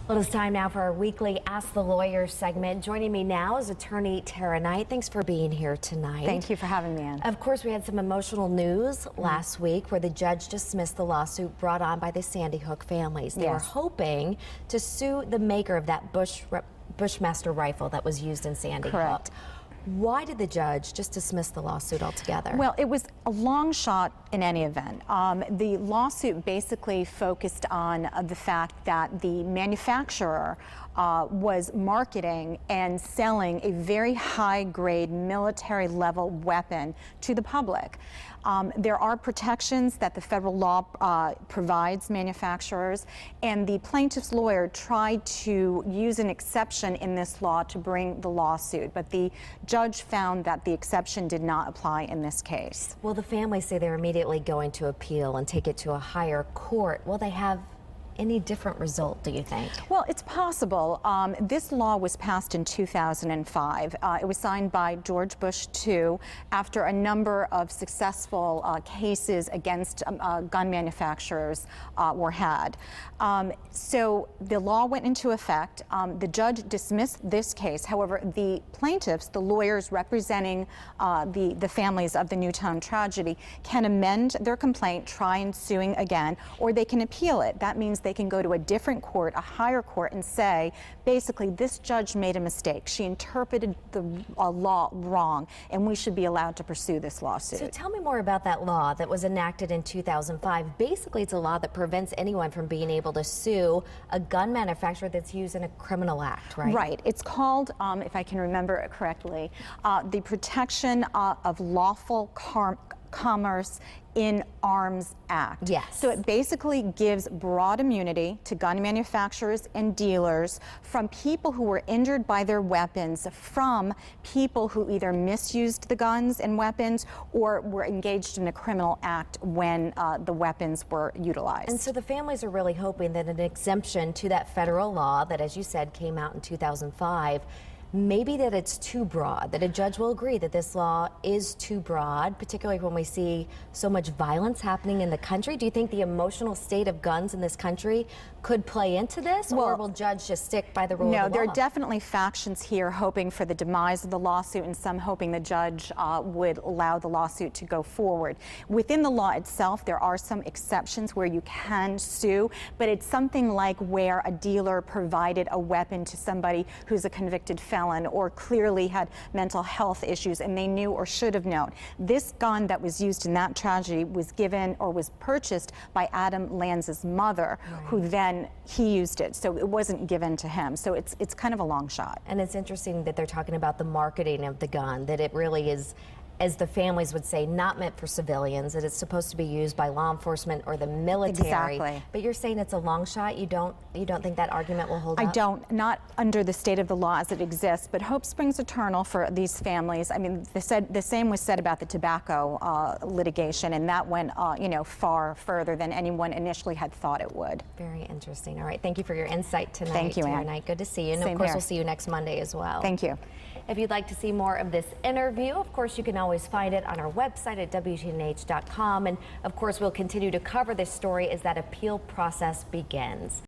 Well, it's time now for our weekly Ask the Lawyer segment. Joining me now is attorney Tara Knight. Thanks for being here tonight. Thank you for having me, Ann. Of course, we had some emotional news last week where the judge dismissed the lawsuit brought on by the Sandy Hook families. They were hoping to sue the maker of that Bushmaster rifle that was used in Sandy Hook. Why did the judge just dismiss the lawsuit altogether? Well, it was a long shot in any event. The lawsuit basically focused on the fact that the manufacturer was marketing and selling a very high-grade military-level weapon to the public. There are protections that the federal law provides manufacturers, and the plaintiff's lawyer tried to use an exception in this law to bring the lawsuit, but the judge found that the exception did not apply in this case. Well, the families say they're immediately going to appeal and take it to a higher court. Will they have any different result, do you think? Well, it's possible. This law was passed in 2005. It was signed by George Bush II after a number of successful cases against gun manufacturers were had. So the law went into effect. The judge dismissed this case. However, the plaintiffs, the lawyers representing the families of the Newtown tragedy, can amend their complaint, try and suing again, or they can appeal it. That means they can go to a different court, a higher court, and say, basically, this judge made a mistake. She interpreted the law wrong, and we should be allowed to pursue this lawsuit. So tell me more about that law that was enacted in 2005. Basically, it's a law that prevents anyone from being able to sue a gun manufacturer that's used in a criminal act, right? Right. It's called, if I can remember it correctly, the Protection of Lawful Commerce in Arms Act. Yes. So it basically gives broad immunity to gun manufacturers and dealers from people who were injured by their weapons, from people who either misused the guns and weapons or were engaged in a criminal act when the weapons were utilized. And so the families are really hoping that an exemption to that federal law that, as you said, came out in 2005, maybe that it's too broad, that a judge will agree that this law is too broad, particularly when we see so much violence happening in the country. Do you think the emotional state of guns in this country could play into this, or will judge just stick by the rule of the law? No, there are definitely factions here hoping for the demise of the lawsuit and some hoping the judge would allow the lawsuit to go forward. Within the law itself, there are some exceptions where you can sue, but it's something like where a dealer provided a weapon to somebody who's a convicted felon or clearly had mental health issues and they knew or should have known. This gun that was used in that tragedy was given or was purchased by Adam Lanza's mother, who then he used it. So it wasn't given to him. So it's kind of a long shot. And it's interesting that they're talking about the marketing of the gun, that it really is, as the families would say, not meant for civilians, that it's supposed to be used by law enforcement or the military. Exactly. But you're saying it's a long shot? You don't think that argument will hold up? I don't, not under the state of the law as it exists, but hope springs eternal for these families. I mean, the same was said about the tobacco litigation, and that went, you know, far further than anyone initially had thought it would. Very interesting. All right, thank you for your insight tonight. Thank you, Tara Ann. Knight. Good to see you. And Same of course, here. we'll see you next Monday as well. Thank you. If you'd like to see more of this interview, of course, you can always find it on our website at WGNH.com. And of course, we'll continue to cover this story as that appeal process begins.